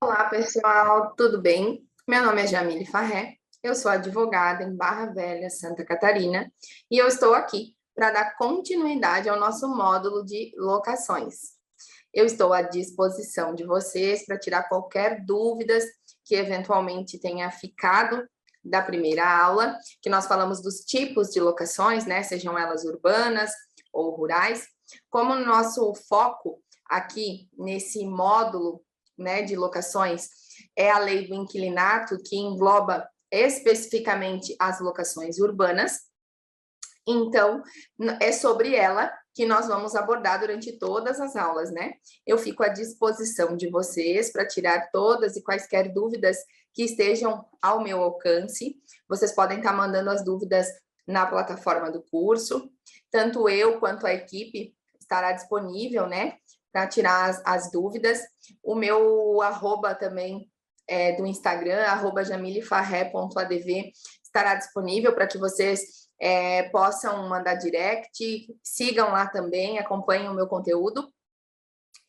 Olá, pessoal, tudo bem? Meu nome é Jamile Farré, eu sou advogada em Barra Velha, Santa Catarina, e eu estou aqui para dar continuidade ao nosso módulo de locações. Eu estou à disposição de vocês para tirar qualquer dúvidas que eventualmente tenha ficado da primeira aula, que nós falamos dos tipos de locações, né? Sejam elas urbanas ou rurais. Como o nosso foco aqui nesse módulo, né, de locações é a lei do inquilinato, que engloba especificamente as locações urbanas. Então, é sobre ela que nós vamos abordar durante todas as aulas, né? Eu fico à disposição de vocês para tirar todas e quaisquer dúvidas que estejam ao meu alcance. Vocês podem estar mandando as dúvidas na plataforma do curso. Tanto eu quanto a equipe estará disponível, né, para tirar as dúvidas. O meu arroba também do Instagram, @jamilefarré.adv, estará disponível para que vocês possam mandar direct, sigam lá também, acompanhem o meu conteúdo.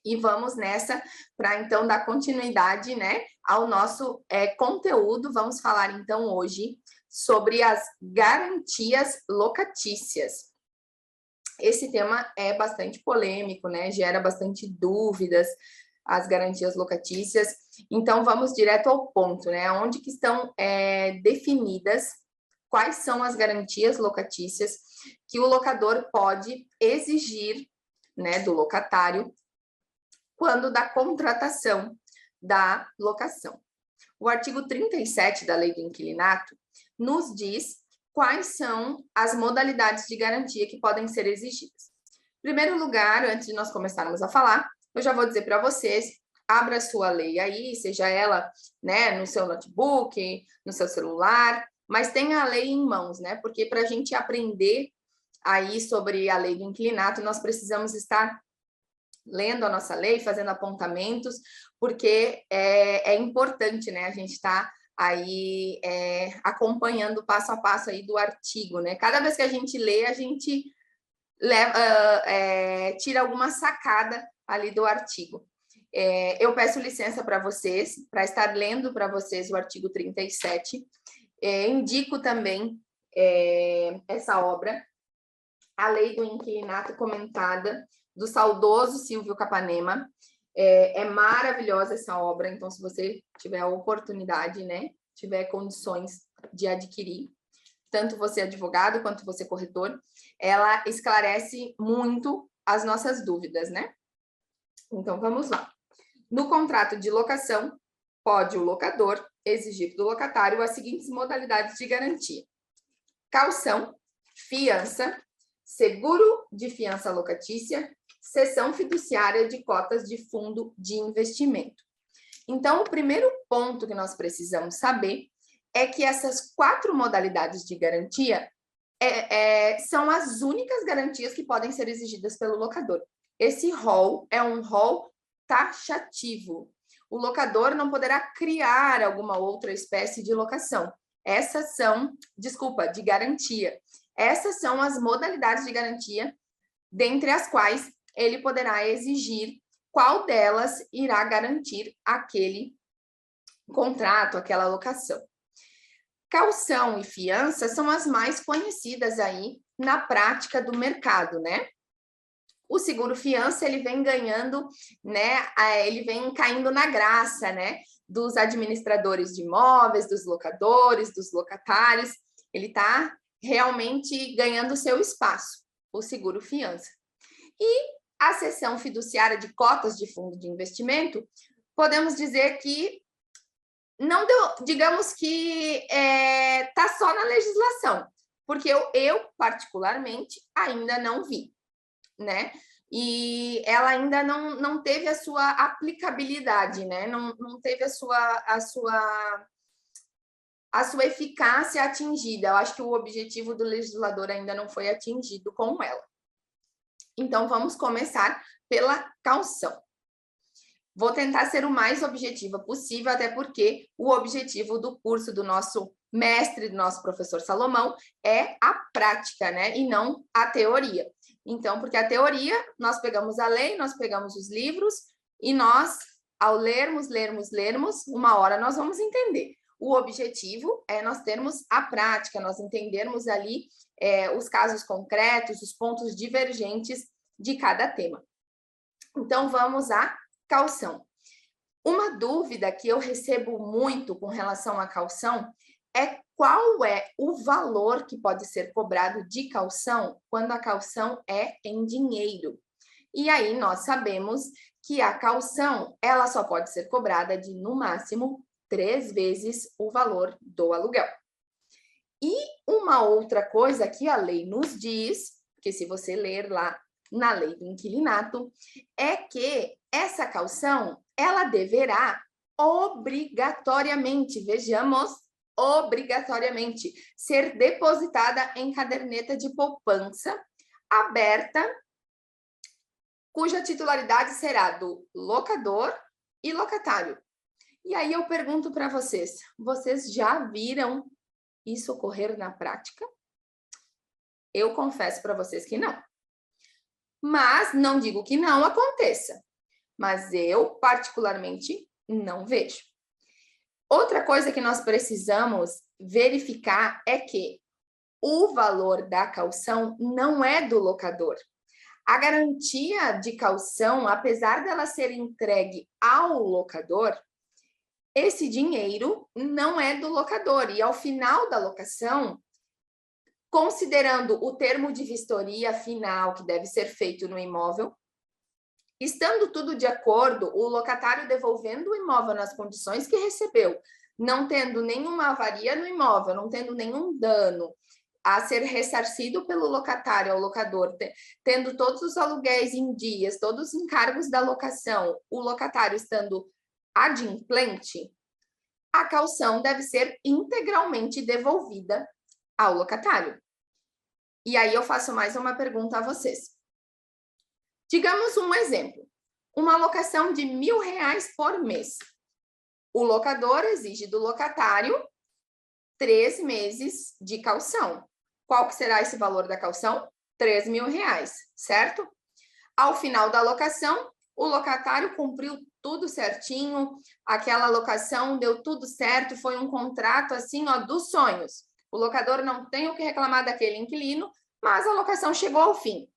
E vamos nessa para, então, dar continuidade, né, ao nosso conteúdo. Vamos falar, então, hoje sobre as garantias locatícias. Esse tema é bastante polêmico, né? Gera bastante dúvidas, as garantias locatícias. Então, vamos direto ao ponto, né? Onde que estão definidas quais são as garantias locatícias que o locador pode exigir, né, do locatário quando da contratação da locação. O artigo 37 da Lei do Inquilinato nos diz quais são as modalidades de garantia que podem ser exigidas. Em primeiro lugar, antes de nós começarmos a falar, eu já vou dizer para vocês, abra a sua lei aí, seja ela, né, no seu notebook, no seu celular, mas tenha a lei em mãos, né, porque para a gente aprender aí sobre a lei do inquilinato, nós precisamos estar lendo a nossa lei, fazendo apontamentos, porque é importante, né, a gente estar aí acompanhando passo a passo aí do artigo, né? Cada vez que a gente lê, a gente tira alguma sacada ali do artigo. Eu peço licença para vocês, para estar lendo para vocês o artigo 37. Indico também essa obra, A Lei do Inquilinato Comentada, do saudoso Silvio Capanema. É maravilhosa essa obra, então se você tiver a oportunidade, né, tiver condições de adquirir, tanto você advogado quanto você corretor, ela esclarece muito as nossas dúvidas, né? Então vamos lá. No contrato de locação, pode o locador exigir do locatário as seguintes modalidades de garantia: caução, fiança, seguro de fiança locatícia, cessão fiduciária de cotas de fundo de investimento. Então, o primeiro ponto que nós precisamos saber é que essas 4 modalidades de garantia são as únicas garantias que podem ser exigidas pelo locador. Esse rol é um rol taxativo. O locador não poderá criar alguma outra espécie de locação. Essas são, de garantia. Essas são as modalidades de garantia, dentre as quais ele poderá exigir qual delas irá garantir aquele contrato, aquela locação. Caução e fiança são as mais conhecidas aí na prática do mercado, né? O seguro fiança, ele vem ganhando, né? Ele vem caindo na graça, né? Dos administradores de imóveis, dos locadores, dos locatários. Ele está realmente ganhando seu espaço, o seguro fiança. E a cessão fiduciária de cotas de fundo de investimento, podemos dizer que não deu, digamos que está só na legislação, porque eu particularmente ainda não vi, né? E ela ainda não teve a sua aplicabilidade, né? Não teve a sua eficácia atingida. Eu acho que o objetivo do legislador ainda não foi atingido com ela. Então, vamos começar pela caução. Vou tentar ser o mais objetiva possível, até porque o objetivo do curso do nosso mestre, do nosso professor Salomão, é a prática, né? E não a teoria. Então, porque a teoria, nós pegamos a lei, nós pegamos os livros e nós ao lermos, uma hora nós vamos entender. O objetivo é nós termos a prática, nós entendermos ali os casos concretos, os pontos divergentes de cada tema. Então, vamos à caução. Uma dúvida que eu recebo muito com relação à caução é qual é o valor que pode ser cobrado de caução quando a caução é em dinheiro. E aí nós sabemos que a caução ela só pode ser cobrada de, no máximo, 3 vezes o valor do aluguel. E uma outra coisa que a lei nos diz, que se você ler lá na lei do inquilinato, é que essa caução ela deverá obrigatoriamente, vejamos, obrigatoriamente, ser depositada em caderneta de poupança aberta, cuja titularidade será do locador e locatário. E aí eu pergunto para vocês, vocês já viram isso ocorrer na prática? Eu confesso para vocês que não. Mas não digo que não aconteça, mas eu particularmente não vejo. Outra coisa que nós precisamos verificar é que o valor da caução não é do locador. A garantia de caução, apesar dela ser entregue ao locador, esse dinheiro não é do locador. E ao final da locação, considerando o termo de vistoria final que deve ser feito no imóvel, estando tudo de acordo, o locatário devolvendo o imóvel nas condições que recebeu, não tendo nenhuma avaria no imóvel, não tendo nenhum dano a ser ressarcido pelo locatário ao locador, tendo todos os aluguéis em dias, todos os encargos da locação, o locatário estando adimplente, a caução deve ser integralmente devolvida ao locatário. E aí eu faço mais uma pergunta a vocês. Digamos um exemplo, uma locação de R$1.000 por mês. O locador exige do locatário 3 meses de caução. Qual que será esse valor da caução? R$3.000, certo? Ao final da locação, o locatário cumpriu tudo certinho, aquela locação deu tudo certo, foi um contrato assim, ó, dos sonhos. O locador não tem o que reclamar daquele inquilino, mas a locação chegou ao fim.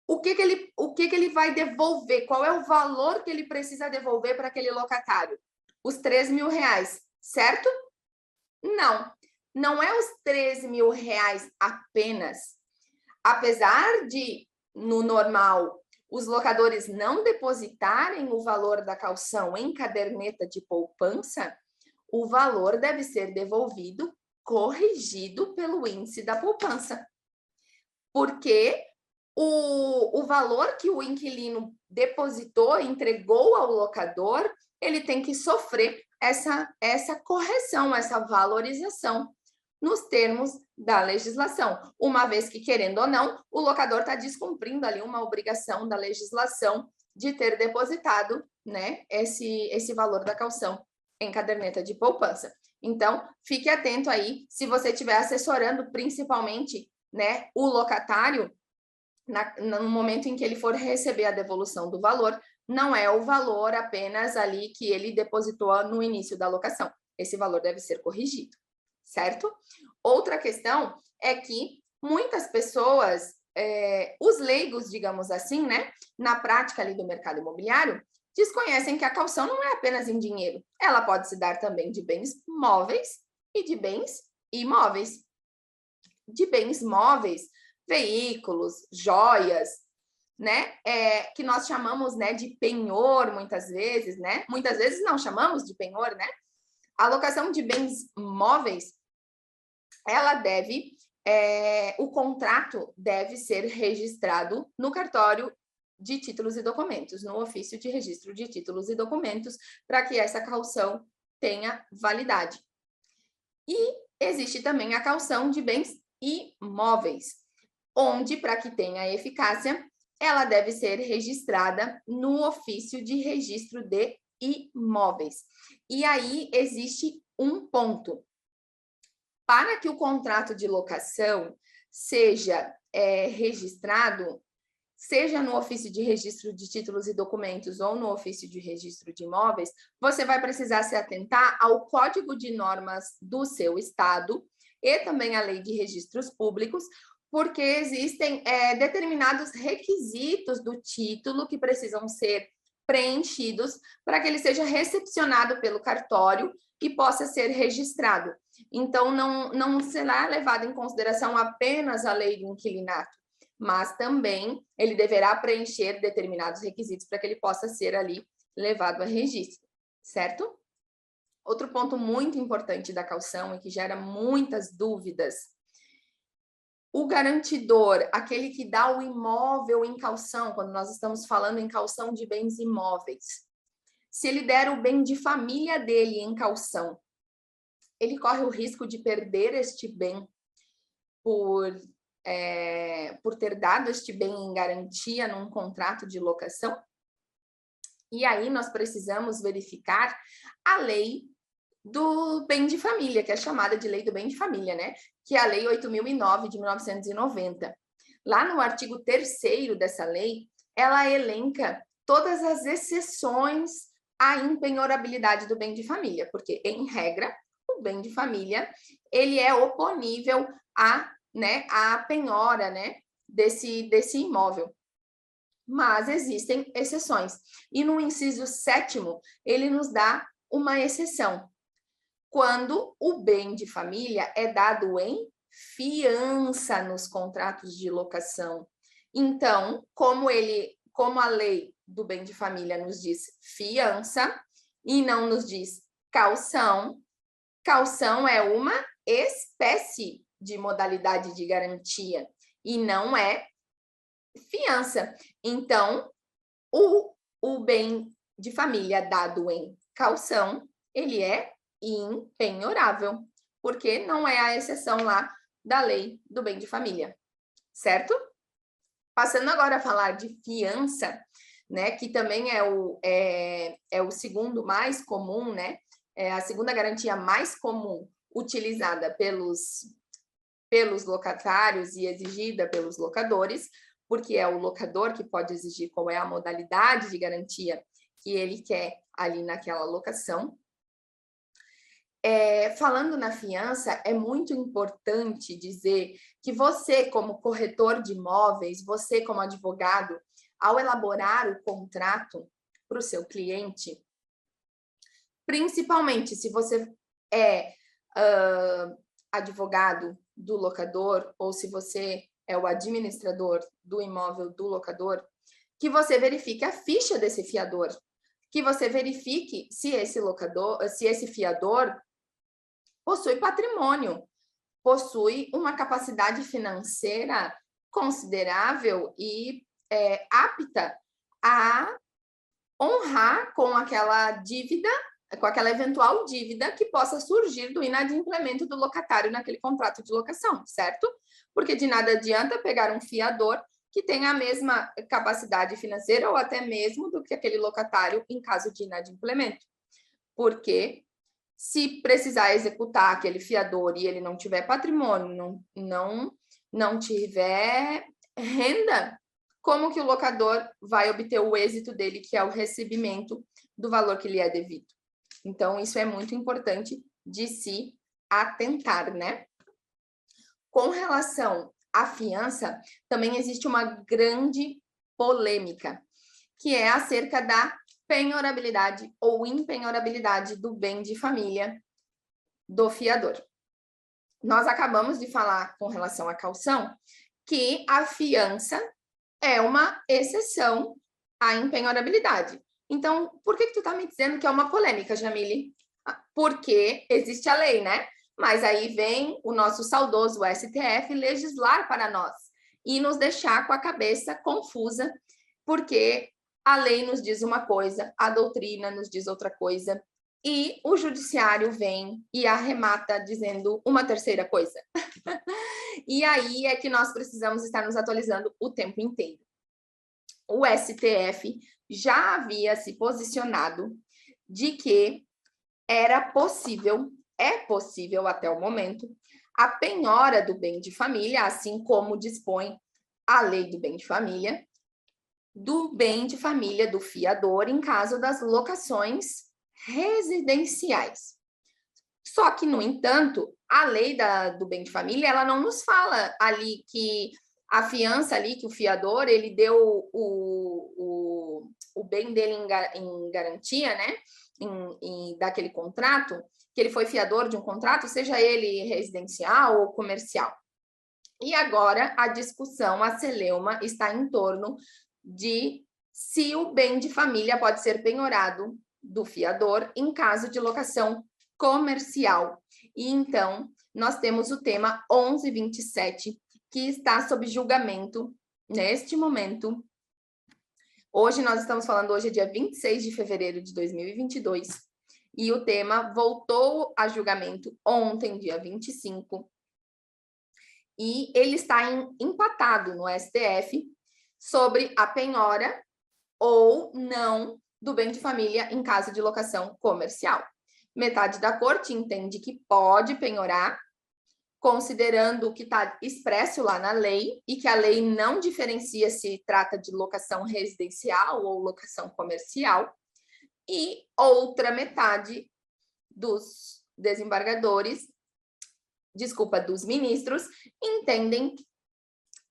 O que que ele vai devolver? Qual é o valor que ele precisa devolver para aquele locatário? Os R$3.000, certo? Não é os R$3.000 apenas. Apesar de, no normal, os locadores não depositarem o valor da caução em caderneta de poupança, o valor deve ser devolvido corrigido pelo índice da poupança. Porque o valor que o inquilino depositou, entregou ao locador, ele tem que sofrer essa correção, essa valorização nos termos da legislação, uma vez que, querendo ou não, o locador está descumprindo ali uma obrigação da legislação de ter depositado, né, esse valor da caução em caderneta de poupança. Então, fique atento aí, se você estiver assessorando principalmente, né, o locatário, no momento em que ele for receber a devolução do valor, não é o valor apenas ali que ele depositou no início da locação. Esse valor deve ser corrigido, certo? Outra questão é que muitas pessoas, os leigos, digamos assim, né, na prática ali do mercado imobiliário, desconhecem que a caução não é apenas em dinheiro. Ela pode se dar também de bens móveis e de bens imóveis. De bens móveis, veículos, joias, né? Que nós chamamos, né, de penhor muitas vezes, né? Muitas vezes não chamamos de penhor, né? A locação de bens móveis, ela deve, o contrato deve ser registrado no cartório de títulos e documentos, no ofício de registro de títulos e documentos, para que essa caução tenha validade. E existe também a caução de bens imóveis, onde, para que tenha eficácia, ela deve ser registrada no ofício de registro de imóveis. E aí existe um ponto. Para que o contrato de locação seja registrado, seja no ofício de registro de títulos e documentos ou no ofício de registro de imóveis, você vai precisar se atentar ao Código de Normas do seu estado e também à Lei de Registros Públicos, porque existem determinados requisitos do título que precisam ser preenchidos para que ele seja recepcionado pelo cartório e possa ser registrado. Então, não será levado em consideração apenas a lei do inquilinato, mas também ele deverá preencher determinados requisitos para que ele possa ser ali levado a registro, certo? Outro ponto muito importante da caução e que gera muitas dúvidas: o garantidor, aquele que dá o imóvel em caução, quando nós estamos falando em caução de bens imóveis, se ele der o bem de família dele em caução, ele corre o risco de perder este bem por ter dado este bem em garantia num contrato de locação? E aí nós precisamos verificar a lei do bem de família, que é chamada de Lei do Bem de Família, né? Que é a Lei 8.009 de 1990. Lá no artigo 3º dessa lei, ela elenca todas as exceções à impenhorabilidade do bem de família, porque, em regra, o bem de família, ele é oponível à penhora, né, desse imóvel. Mas existem exceções. E no inciso 7º, ele nos dá uma exceção, quando o bem de família é dado em fiança nos contratos de locação. Então, como a lei do bem de família nos diz fiança e não nos diz caução, caução é uma espécie de modalidade de garantia e não é fiança. Então, o bem de família dado em caução, ele é impenhorável, porque não é a exceção lá da lei do bem de família, certo? Passando agora a falar de fiança, né, que também é o segundo mais comum, né, é a segunda garantia mais comum utilizada pelos locatários e exigida pelos locadores, porque é o locador que pode exigir qual é a modalidade de garantia que ele quer ali naquela locação. Falando na fiança, é muito importante dizer que você, como corretor de imóveis, você, como advogado, ao elaborar o contrato para o seu cliente, principalmente se você é advogado do locador ou se você é o administrador do imóvel do locador, que você verifique a ficha desse fiador, que você verifique se esse fiador possui patrimônio, possui uma capacidade financeira considerável e apta a honrar com aquela dívida, com aquela eventual dívida que possa surgir do inadimplemento do locatário naquele contrato de locação, certo? Porque de nada adianta pegar um fiador que tenha a mesma capacidade financeira ou até mesmo do que aquele locatário em caso de inadimplemento. Porque se precisar executar aquele fiador e ele não tiver patrimônio, não tiver renda, como que o locador vai obter o êxito dele, que é o recebimento do valor que lhe é devido? Então, isso é muito importante de se atentar, né? Com relação à fiança, também existe uma grande polêmica, que é acerca da penhorabilidade ou impenhorabilidade do bem de família do fiador. Nós acabamos de falar com relação à caução que a fiança é uma exceção à impenhorabilidade. Então, por que tu tá me dizendo que é uma polêmica, Jamile? Porque existe a lei, né? Mas aí vem o nosso saudoso STF legislar para nós e nos deixar com a cabeça confusa, porque a lei nos diz uma coisa, a doutrina nos diz outra coisa, e o judiciário vem e arremata dizendo uma terceira coisa. E aí é que nós precisamos estar nos atualizando o tempo inteiro. O STF já havia se posicionado de que é possível até o momento, a penhora do bem de família, assim como dispõe a lei do bem de família, do bem de família do fiador em caso das locações residenciais. Só que, no entanto, a lei do bem de família, ela não nos fala ali que a fiança ali, que o fiador, ele deu o bem dele em garantia, né? Daquele contrato, que ele foi fiador de um contrato, seja ele residencial ou comercial. E agora a discussão, a celeuma, está em torno de se o bem de família pode ser penhorado do fiador em caso de locação comercial. E então, nós temos o tema 1127, que está sob julgamento neste momento. Hoje nós estamos falando, hoje é dia 26 de fevereiro de 2022, e o tema voltou a julgamento ontem, dia 25, e ele está empatado no STF sobre a penhora ou não do bem de família em caso de locação comercial. Metade da corte entende que pode penhorar, considerando o que está expresso lá na lei, e que a lei não diferencia se trata de locação residencial ou locação comercial, e outra metade dos desembargadores, dos ministros, entendem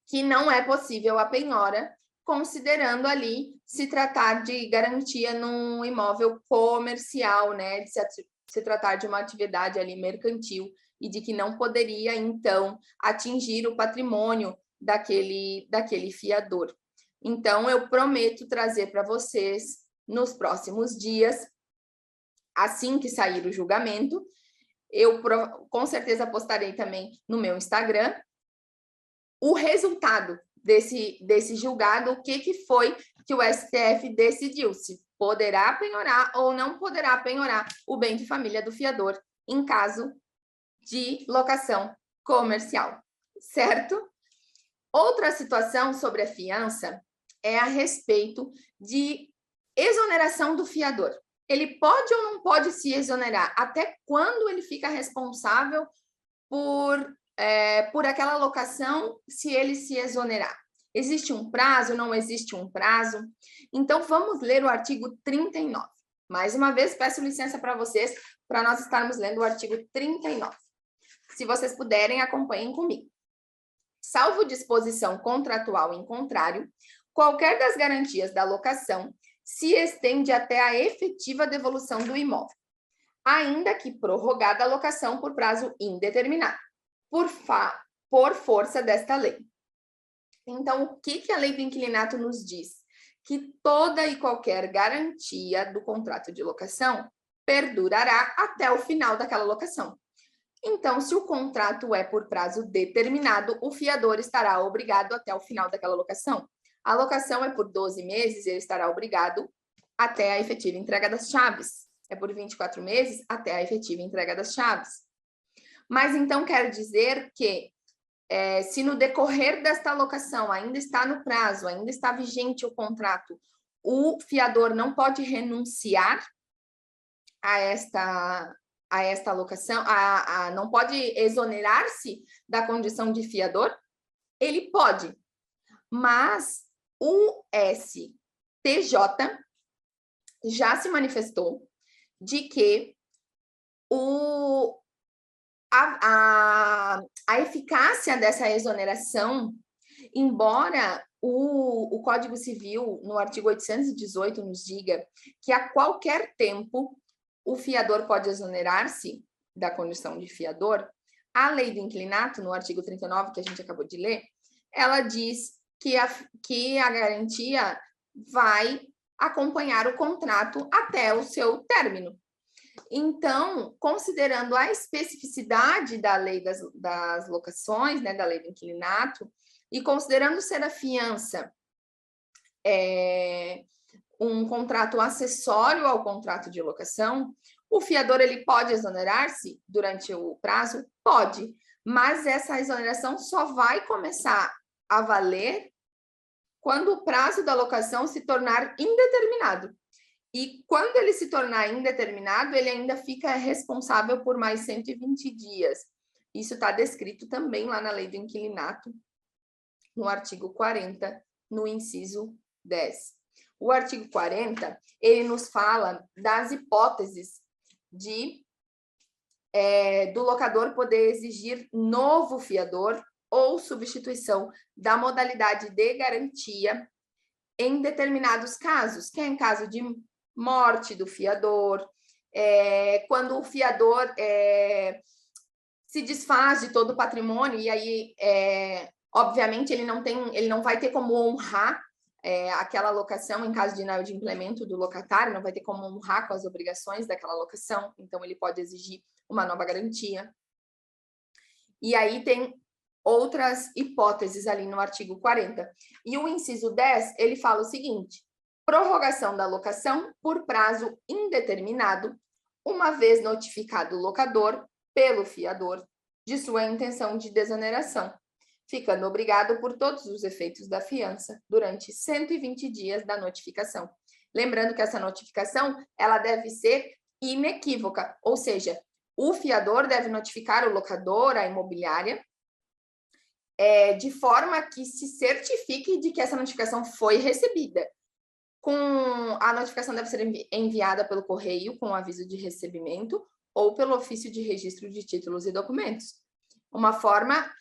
que não é possível a penhora, considerando ali se tratar de garantia num imóvel comercial, né, de se tratar de uma atividade ali mercantil, e de que não poderia, então, atingir o patrimônio daquele fiador. Então, eu prometo trazer para vocês, nos próximos dias, assim que sair o julgamento, eu com certeza postarei também no meu Instagram o resultado desse julgado, o que foi que o STF decidiu, se poderá penhorar ou não poderá penhorar o bem de família do fiador em caso de locação comercial, certo? Outra situação sobre a fiança é a respeito de exoneração do fiador. Ele pode ou não pode se exonerar? Até quando ele fica responsável por aquela locação se ele se exonerar? Existe um prazo? Não existe um prazo? Então, vamos ler o artigo 39. Mais uma vez, peço licença para vocês, para nós estarmos lendo o artigo 39. Se vocês puderem, acompanhem comigo. Salvo disposição contratual em contrário, qualquer das garantias da locação se estende até a efetiva devolução do imóvel, ainda que prorrogada a locação por prazo indeterminado, por força desta lei. Então, o que a lei do inquilinato nos diz? Que toda e qualquer garantia do contrato de locação perdurará até o final daquela locação. Então, se o contrato é por prazo determinado, o fiador estará obrigado até o final daquela locação. A locação é por 12 meses, ele estará obrigado até a efetiva entrega das chaves. É por 24 meses até a efetiva entrega das chaves. Mas então quer dizer que se no decorrer desta locação ainda está no prazo, ainda está vigente o contrato, o fiador não pode renunciar a esta alocação, não pode exonerar-se da condição de fiador? Ele pode, mas o STJ já se manifestou de que a eficácia dessa exoneração, embora o Código Civil, no artigo 818, nos diga que a qualquer tempo o fiador pode exonerar-se da condição de fiador, a lei do inquilinato, no artigo 39, que a gente acabou de ler, ela diz que a garantia vai acompanhar o contrato até o seu término. Então, considerando a especificidade da lei das locações, né, da lei do inquilinato, e considerando ser a fiança um contrato acessório ao contrato de locação, o fiador ele pode exonerar-se durante o prazo? Pode, mas essa exoneração só vai começar a valer quando o prazo da locação se tornar indeterminado. E quando ele se tornar indeterminado, ele ainda fica responsável por mais 120 dias. Isso está descrito também lá na lei do inquilinato, no artigo 40, no inciso 10. O artigo 40, ele nos fala das hipóteses do locador poder exigir novo fiador ou substituição da modalidade de garantia em determinados casos, que é em caso de morte do fiador, quando o fiador se desfaz de todo o patrimônio, e aí, obviamente, ele não vai ter como honrar aquela locação em caso de inadimplemento do locatário, não vai ter como honrar com as obrigações daquela locação, então ele pode exigir uma nova garantia. E aí tem outras hipóteses ali no artigo 40. E o inciso 10, ele fala o seguinte: prorrogação da locação por prazo indeterminado, uma vez notificado o locador pelo fiador de sua intenção de desoneração, ficando obrigado por todos os efeitos da fiança durante 120 dias da notificação. Lembrando que essa notificação, ela deve ser inequívoca, ou seja, o fiador deve notificar o locador, a imobiliária, de forma que se certifique de que essa notificação foi recebida. A notificação deve ser enviada pelo correio com aviso de recebimento ou pelo ofício de registro de títulos e documentos. Uma forma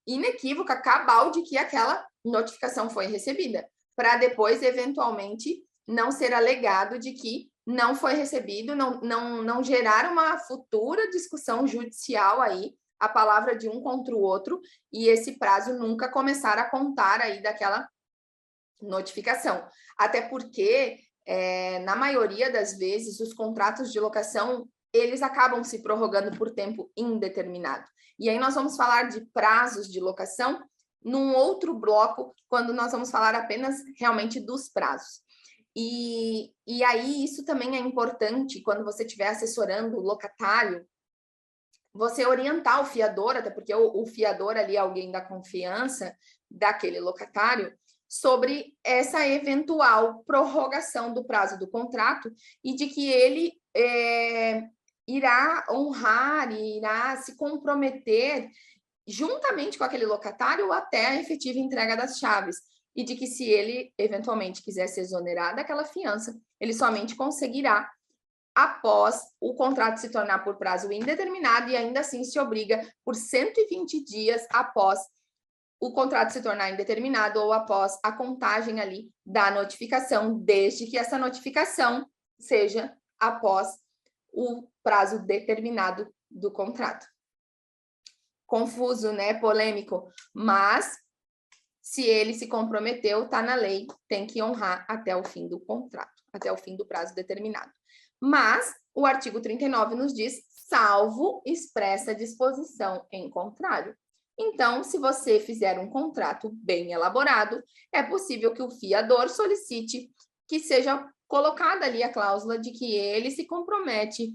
inequívoca, cabal, de que aquela notificação foi recebida, para depois, eventualmente, não ser alegado de que não foi recebido, não gerar uma futura discussão judicial aí, a palavra de um contra o outro, e esse prazo nunca começar a contar aí daquela notificação. Até porque, na maioria das vezes, os contratos de locação, eles acabam se prorrogando por tempo indeterminado. E aí nós vamos falar de prazos de locação num outro bloco, quando nós vamos falar apenas realmente dos prazos. E aí isso também é importante quando você estiver assessorando o locatário, você orientar o fiador, até porque o fiador ali é alguém da confiança daquele locatário, sobre essa eventual prorrogação do prazo do contrato e de que ele irá honrar e irá se comprometer juntamente com aquele locatário até a efetiva entrega das chaves, e de que se ele eventualmente quiser se exonerar daquela fiança, ele somente conseguirá após o contrato se tornar por prazo indeterminado e ainda assim se obriga por 120 dias após o contrato se tornar indeterminado ou após a contagem ali da notificação, desde que essa notificação seja após o prazo determinado do contrato. Confuso, né? Polêmico, mas se ele se comprometeu, está na lei, tem que honrar até o fim do contrato, até o fim do prazo determinado. Mas o artigo 39 nos diz, salvo expressa disposição em contrário. Então, se você fizer um contrato bem elaborado, é possível que o fiador solicite que seja colocada ali a cláusula de que ele se compromete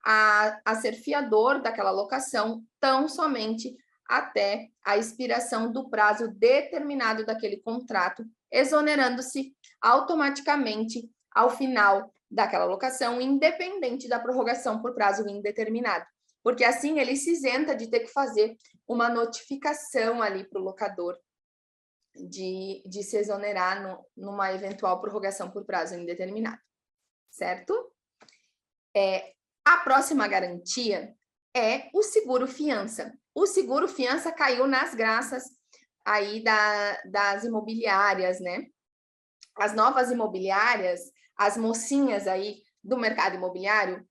a ser fiador daquela locação tão somente até a expiração do prazo determinado daquele contrato, exonerando-se automaticamente ao final daquela locação, independente da prorrogação por prazo indeterminado. Porque assim ele se isenta de ter que fazer uma notificação ali para o locador de se exonerar numa eventual prorrogação por prazo indeterminado. Certo? A próxima garantia é o seguro-fiança. O seguro-fiança caiu nas graças aí das imobiliárias, né? As novas imobiliárias, as mocinhas aí do mercado imobiliário,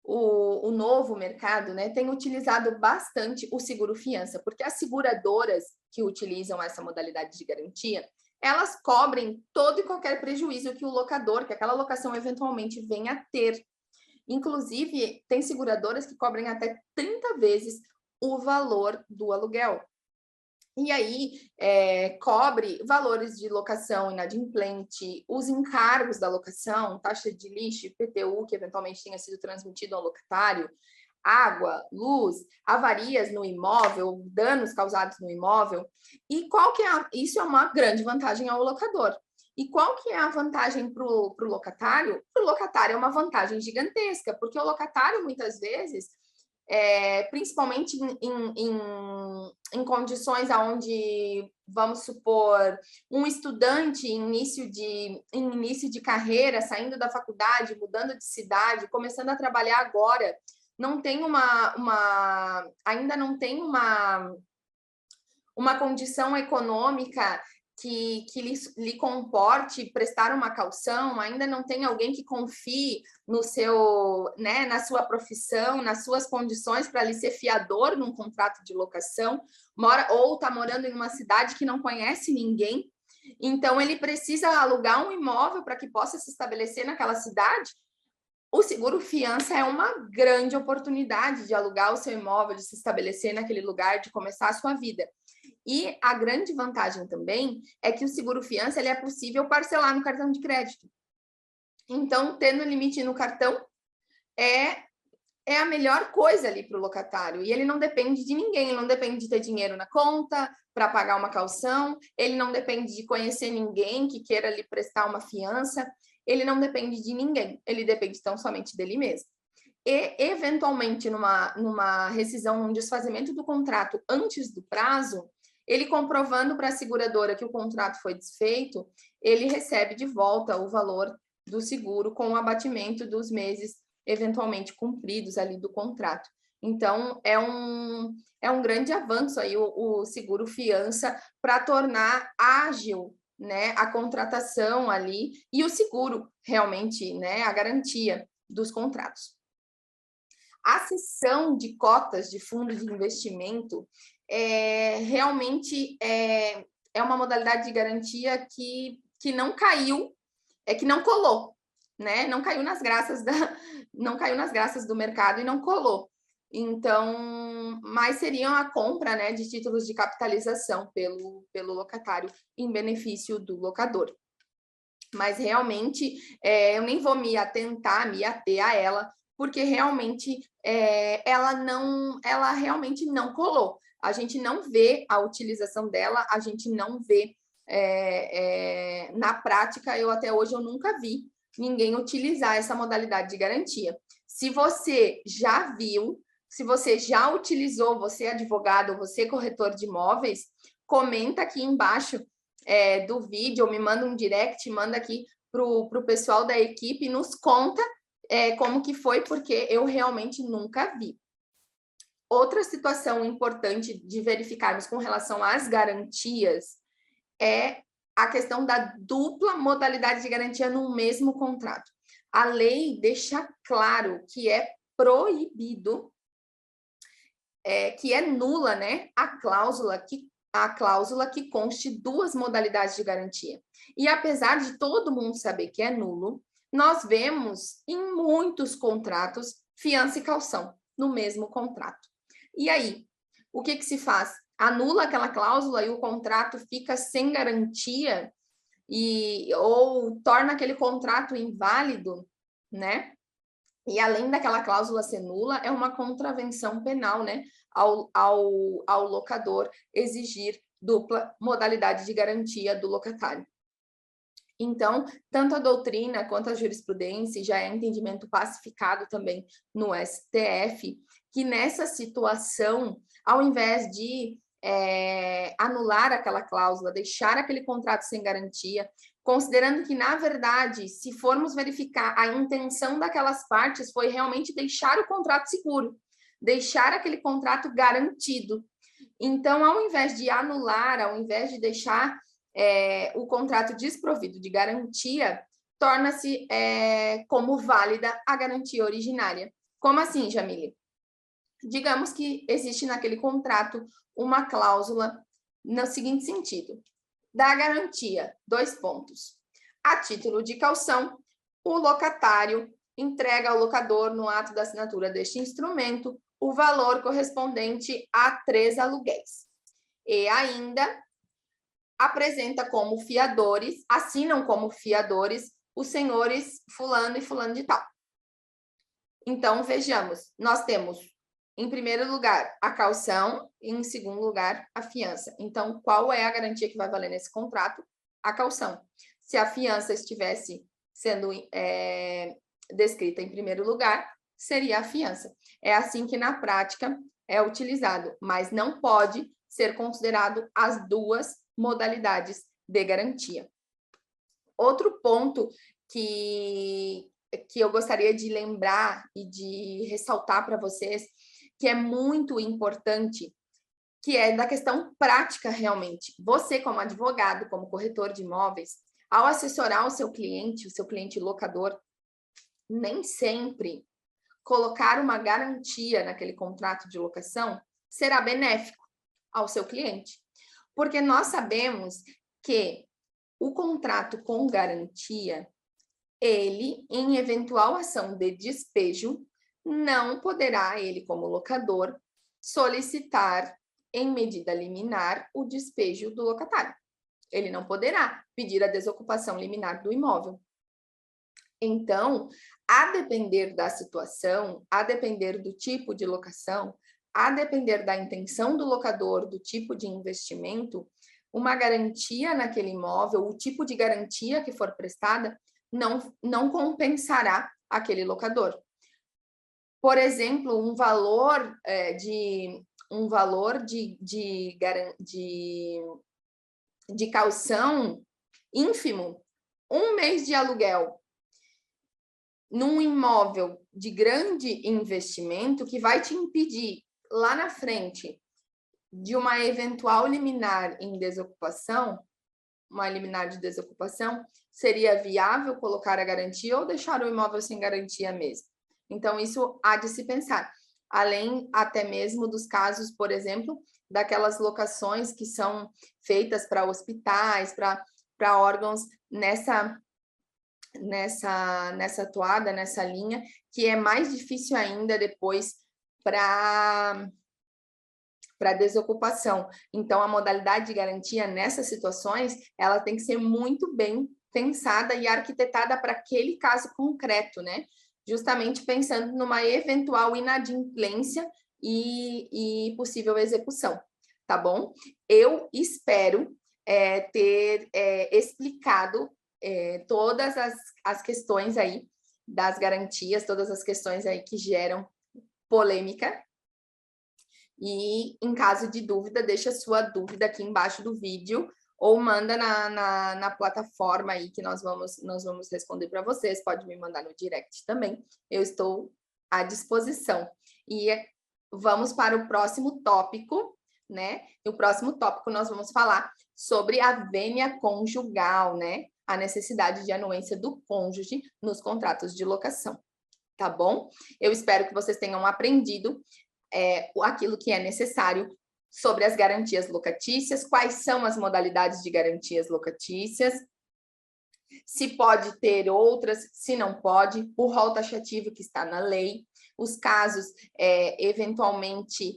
o novo mercado, né, tem utilizado bastante o seguro-fiança, porque as seguradoras que utilizam essa modalidade de garantia, elas cobrem todo e qualquer prejuízo que o locador, que aquela locação eventualmente venha a ter. Inclusive, tem seguradoras que cobrem até 30 vezes o valor do aluguel. E aí, cobre valores de locação inadimplente, os encargos da locação, taxa de lixo, IPTU, que eventualmente tenha sido transmitido ao locatário, água, luz, avarias no imóvel, danos causados no imóvel. E isso é uma grande vantagem ao locador. E qual que é a vantagem para o locatário? Para o locatário é uma vantagem gigantesca, porque o locatário, muitas vezes, principalmente em condições onde, vamos supor, um estudante em início de carreira, saindo da faculdade, mudando de cidade, começando a trabalhar agora, não tem ainda não tem uma condição econômica que lhe comporte prestar uma caução, ainda não tem alguém que confie no seu, né, na sua profissão, nas suas condições para lhe ser fiador num contrato de locação, ou está morando em uma cidade que não conhece ninguém, então ele precisa alugar um imóvel para que possa se estabelecer naquela cidade. O seguro fiança é uma grande oportunidade de alugar o seu imóvel, de se estabelecer naquele lugar, de começar a sua vida. E a grande vantagem também é que o seguro fiança ele é possível parcelar no cartão de crédito. Então, tendo limite no cartão é a melhor coisa ali para o locatário. E ele não depende de ninguém, ele não depende de ter dinheiro na conta para pagar uma caução, ele não depende de conhecer ninguém que queira lhe prestar uma fiança, ele não depende de ninguém, ele depende tão somente dele mesmo. E, eventualmente, numa rescisão, num desfazimento do contrato antes do prazo, ele comprovando para a seguradora que o contrato foi desfeito, ele recebe de volta o valor do seguro com o abatimento dos meses eventualmente cumpridos ali do contrato. Então, é um grande avanço aí o seguro fiança para tornar ágil, né, a contratação ali e o seguro realmente, né, a garantia dos contratos. A cessão de cotas de fundo de investimento realmente é uma modalidade de garantia que não caiu, que não colou, né? Não caiu nas graças do mercado e não colou. Então, mas seriam a compra, né, de títulos de capitalização pelo locatário em benefício do locador. Mas realmente eu nem vou me ater a ela, porque realmente ela realmente não colou. A gente não vê a utilização dela, a gente não vê na prática, até hoje eu nunca vi ninguém utilizar essa modalidade de garantia. Se você já viu, se você já utilizou, você advogado, você corretor de imóveis, comenta aqui embaixo do vídeo, ou me manda um direct, manda aqui para o pessoal da equipe, nos conta como que foi, porque eu realmente nunca vi. Outra situação importante de verificarmos com relação às garantias é a questão da dupla modalidade de garantia no mesmo contrato. A lei deixa claro que é proibido, que é nula, né, a cláusula que conste duas modalidades de garantia. E apesar de todo mundo saber que é nulo, nós vemos em muitos contratos fiança e caução no mesmo contrato. E aí, o que se faz? Anula aquela cláusula e o contrato fica sem garantia ou torna aquele contrato inválido, né? E além daquela cláusula ser nula, é uma contravenção penal, né? Ao locador exigir dupla modalidade de garantia do locatário. Então, tanto a doutrina quanto a jurisprudência, já é entendimento pacificado também no STF, que nessa situação, ao invés de anular aquela cláusula, deixar aquele contrato sem garantia, considerando que, na verdade, se formos verificar, a intenção daquelas partes foi realmente deixar o contrato seguro, deixar aquele contrato garantido. Então, ao invés de anular, ao invés de deixar o contrato desprovido de garantia, torna-se como válida a garantia originária. Como assim, Jamile? Digamos que existe naquele contrato uma cláusula no seguinte sentido: da garantia, 2 pontos. A título de caução, o locatário entrega ao locador, no ato da assinatura deste instrumento, o valor correspondente a 3 aluguéis. E ainda apresenta como fiadores, assinam como fiadores os senhores fulano e fulano de tal. Então, vejamos, nós temos, em primeiro lugar, a caução e, em segundo lugar, a fiança. Então, qual é a garantia que vai valer nesse contrato? A caução. Se a fiança estivesse sendo descrita em primeiro lugar, seria a fiança. É assim que na prática é utilizado, mas não pode ser considerado as duas modalidades de garantia. Outro ponto que eu gostaria de lembrar e de ressaltar para vocês, que é muito importante, que é da questão prática realmente. Você, como advogado, como corretor de imóveis, ao assessorar o seu cliente locador, nem sempre colocar uma garantia naquele contrato de locação será benéfico ao seu cliente. Porque nós sabemos que o contrato com garantia, ele, em eventual ação de despejo, não poderá, ele como locador, solicitar em medida liminar o despejo do locatário. Ele não poderá pedir a desocupação liminar do imóvel. Então, a depender da situação, a depender do tipo de locação, a depender da intenção do locador, do tipo de investimento, uma garantia naquele imóvel, o tipo de garantia que for prestada, não compensará aquele locador. Por exemplo, um valor de caução ínfimo, 1 mês de aluguel, num imóvel de grande investimento que vai te impedir lá na frente de uma eventual liminar em desocupação, uma liminar de desocupação, seria viável colocar a garantia ou deixar o imóvel sem garantia mesmo? Então, isso há de se pensar. Além até mesmo dos casos, por exemplo, daquelas locações que são feitas para hospitais, para órgãos nessa toada, nessa linha, que é mais difícil ainda depois para desocupação. Então, a modalidade de garantia nessas situações, ela tem que ser muito bem pensada e arquitetada para aquele caso concreto, né? Justamente pensando numa eventual inadimplência e possível execução, tá bom? Eu espero ter explicado todas as questões aí das garantias, todas as questões aí que geram polêmica. E, em caso de dúvida, deixa a sua dúvida aqui embaixo do vídeo ou manda na plataforma aí que nós vamos responder para vocês. Pode me mandar no direct também. Eu estou à disposição. E vamos para o próximo tópico, né? No próximo tópico nós vamos falar sobre a vênia conjugal, né? A necessidade de anuência do cônjuge nos contratos de locação, tá bom? Eu espero que vocês tenham aprendido aquilo que é necessário sobre as garantias locatícias, quais são as modalidades de garantias locatícias, se pode ter outras, se não pode, o rol taxativo que está na lei, os casos, eventualmente,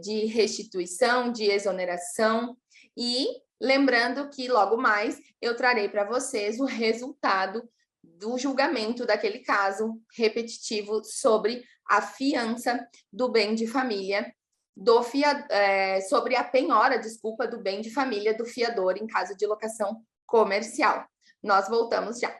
de restituição, de exoneração, e lembrando que logo mais eu trarei para vocês o resultado do julgamento daquele caso repetitivo sobre a fiança do bem de família, sobre a penhora, do bem de família do fiador em caso de locação comercial. Nós voltamos já.